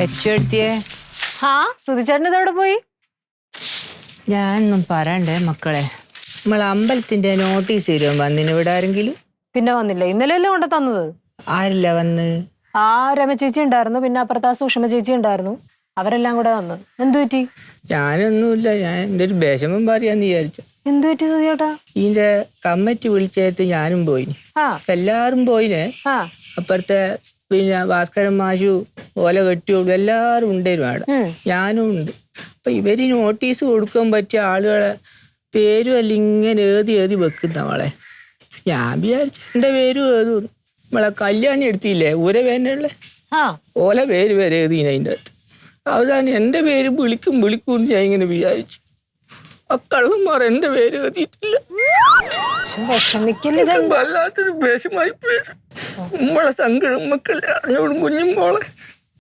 ലക്ഷ്യെടുത്തിയേ ഹാ സുധിച്ചേട്ടൻ ഇതെവിടെ പോയി? ഞാനൊന്നും പറയണ്ടേ മക്കളെ. നമ്മളെ അമ്പലത്തിന്റെ നോട്ടീസ് തരും വന്നിന് ഇവിടെ ആരെങ്കിലും? പിന്നെ വന്നില്ല, ഇന്നലെയല്ലേ കൊണ്ട് തന്നത്. ആരില്ല വന്ന്? ആ രമ ചേച്ചി ഉണ്ടായിരുന്നു, പിന്നെ അപ്പുറത്ത് ആ സുഷമ ചേച്ചി ഉണ്ടായിരുന്നു. അവരെല്ലാം കൂടെ വന്നു. എന്തു പറ്റി? ഞാനൊന്നുമില്ല, ഞാൻ എൻ്റെ ഒരു വിഷമം പറയാന്ന് വിചാരിച്ചു. എന്തു പറ്റി സുധിയേട്ടാ? ഇതിന്റെ കമ്മിറ്റി വിളിച്ചേർത്ത് ഞാനും പോയിന്. എല്ലാരും പോയിനെ. അപ്പുറത്തെ പിന്നെ ഭാസ്കരൻ മാഷു ഓല കെട്ടിയോളൂ എല്ലാരും ഉണ്ടായിരുന്നു അവിടെ. ഞാനും ഉണ്ട്. അപ്പൊ ഇവര് നോട്ടീസ് കൊടുക്കാൻ പറ്റിയ ആളുകളെ പേരും അല്ല ഇങ്ങനെ ഏതി വെക്കുന്ന അവളെ. ഞാൻ വിചാരിച്ച എന്റെ പേരും ഏതു നമ്മളെ കല്യാണി എടുത്തില്ലേ ഊരവേനുള്ള ഓല പേര് വരെ ഏതീന അതിൻ്റെ അകത്ത്. അവസാനം എന്റെ പേര് വിളിക്കും ഞാൻ ഇങ്ങനെ വിചാരിച്ചു. ആ കള്ളന്മാർ എന്റെ പേര് എഴുതിയിട്ടില്ല. വല്ലാത്തൊരു വിഷമായി പോയി. നമ്മളെ സങ്കടം മക്കളെ അറിഞ്ഞോടും കുഞ്ഞും മോളെ